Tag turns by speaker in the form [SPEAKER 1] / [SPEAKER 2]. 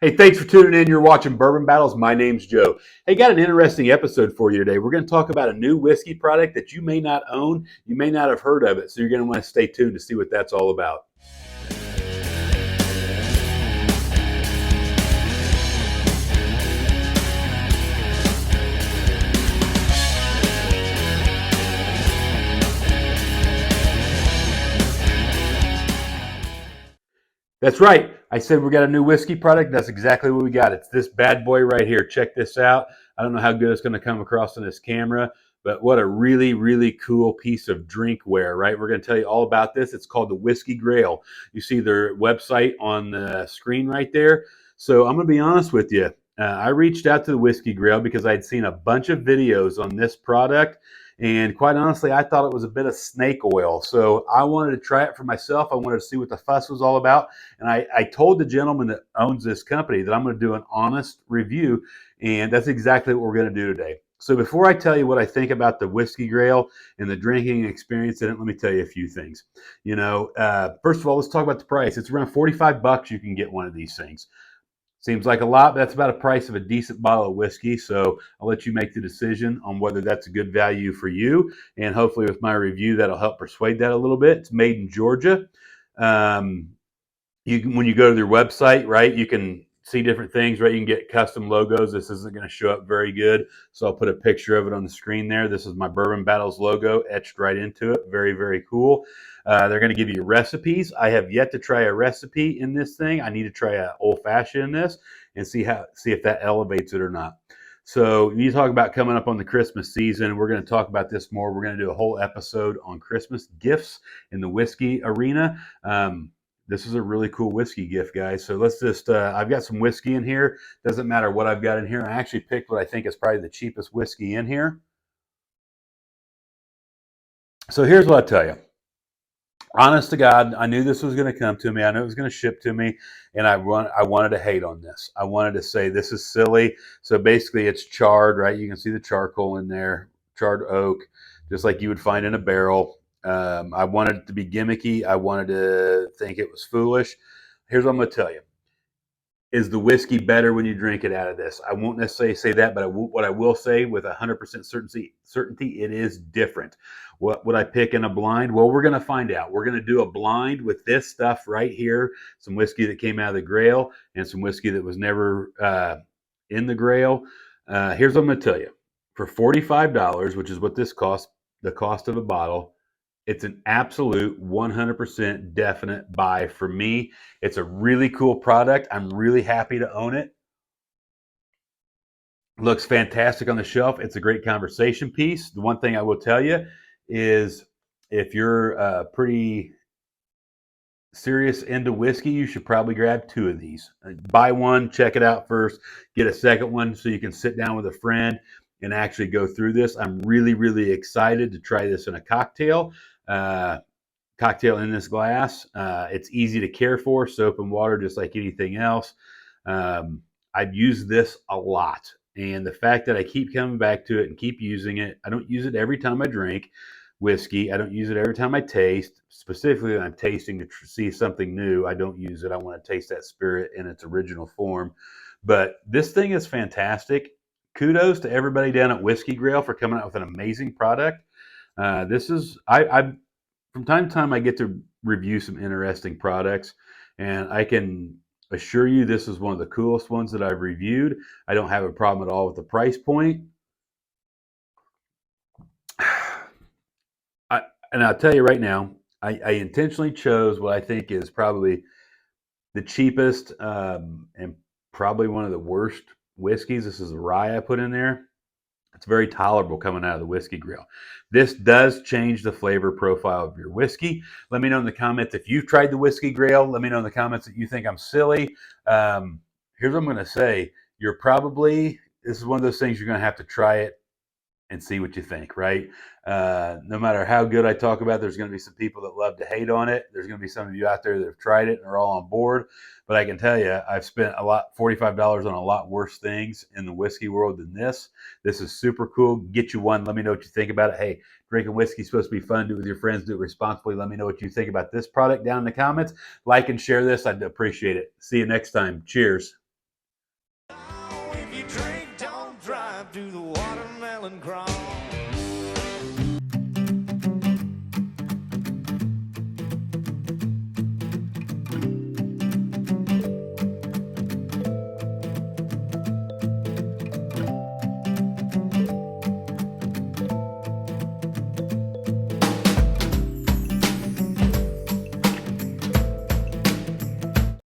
[SPEAKER 1] Hey, thanks for tuning in. You're watching Bourbon Battles. My name's Joe. Hey, got an interesting episode for you today. We're going to talk about a new whiskey product that you may not own. You may not have heard of it, so you're going to want to stay tuned to see what that's all about. That's right. I said we got a new whiskey product. That's exactly what we got. It's this bad boy right here. Check this out. I don't know how good it's going to come across on this camera, but what a really, really cool piece of drinkware, right? We're going to tell you all about this. It's called the Whiskey Grail. You see their website on the screen right there. So I'm going to be honest with you. I reached out to the Whiskey Grail because I'd seen a bunch of videos on this product. And quite honestly, I thought it was a bit of snake oil. So I wanted to try it for myself. I wanted to see what the fuss was all about. And I told the gentleman that owns this company that I'm going to do an honest review. And that's exactly what we're going to do today. So before I tell you what I think about the Whiskey Grail and the drinking experience in it, let me tell you a few things. First of all, let's talk about the price. It's around $45 you can get one of these things. Seems like a lot, but that's about the price of a decent bottle of whiskey. So I'll let you make the decision on whether that's a good value for you. And hopefully with my review, that'll help persuade that a little bit. It's made in Georgia. When you go to their website, right, you can see different things, right? You can get custom logos. This isn't going to show up very good, so I'll put a picture of it on the screen there. This is my Bourbon Battles logo etched right into it. Very, very cool. They're going to give you recipes. I have yet to try a recipe in this thing. I need to try an old fashioned in this and see if that elevates it or not. So you talk about coming up on the Christmas season. We're going to talk about this more. We're going to do a whole episode on Christmas gifts in the whiskey arena. This is a really cool whiskey gift, guys. So let's just, I've got some whiskey in here. Doesn't matter what I've got in here. I actually picked what I think is probably the cheapest whiskey in here. So here's what I tell you. Honest to God, I knew this was going to come to me. I knew it was going to ship to me, and I wanted to hate on this. I wanted to say this is silly. So basically, it's charred, right? You can see the charcoal in there, charred oak, just like you would find in a barrel. I wanted it to be gimmicky. I wanted to think it was foolish. Here's what I'm going to tell you. Is the whiskey better when you drink it out of this? I won't necessarily say that, but what I will say with 100% certainty, it is different. What would I pick in a blind? Well, we're going to find out. We're going to do a blind with this stuff right here, some whiskey that came out of the Grail and some whiskey that was never in the Grail. Here's what I'm going to tell you. For $45, which is what this costs, the cost of a bottle, it's an absolute 100% definite buy for me. It's a really cool product. I'm really happy to own it. Looks fantastic on the shelf. It's a great conversation piece. The one thing I will tell you is if you're pretty serious into whiskey, you should probably grab two of these. Buy one, check it out first, get a second one so you can sit down with a friend and actually go through this. I'm really, really excited to try this in a cocktail. Cocktail in this glass. It's easy to care for, soap and water, just like anything else. I've used this a lot. And the fact that I keep coming back to it and keep using it, I don't use it every time I drink whiskey. I don't use it every time I taste. Specifically, when I'm tasting to see something new, I don't use it. I want to taste that spirit in its original form. But this thing is fantastic. Kudos to everybody down at Whiskey Grail for coming out with an amazing product. From time to time, I get to review some interesting products, and I can assure you this is one of the coolest ones that I've reviewed. I don't have a problem at all with the price point. And I'll tell you right now, I intentionally chose what I think is probably the cheapest and probably one of the worst whiskeys. This is a rye I put in there. It's very tolerable coming out of the Whiskey Grail. This does change the flavor profile of your whiskey. Let me know in the comments if you've tried the Whiskey Grail. Let me know in the comments that you think I'm silly. Here's what I'm going to say. This is one of those things you're going to have to try it and see what you think, right? No matter how good I talk about it, there's going to be some people that love to hate on it. There's going to be some of you out there that have tried it and are all on board. But I can tell you, I've spent $45 on a lot worse things in the whiskey world than this. This is super cool. Get you one. Let me know what you think about it. Hey, drinking whiskey is supposed to be fun. Do it with your friends. Do it responsibly. Let me know what you think about this product down in the comments. Like and share this. I'd appreciate it. See you next time. Cheers.
[SPEAKER 2] do the watermelon crawl.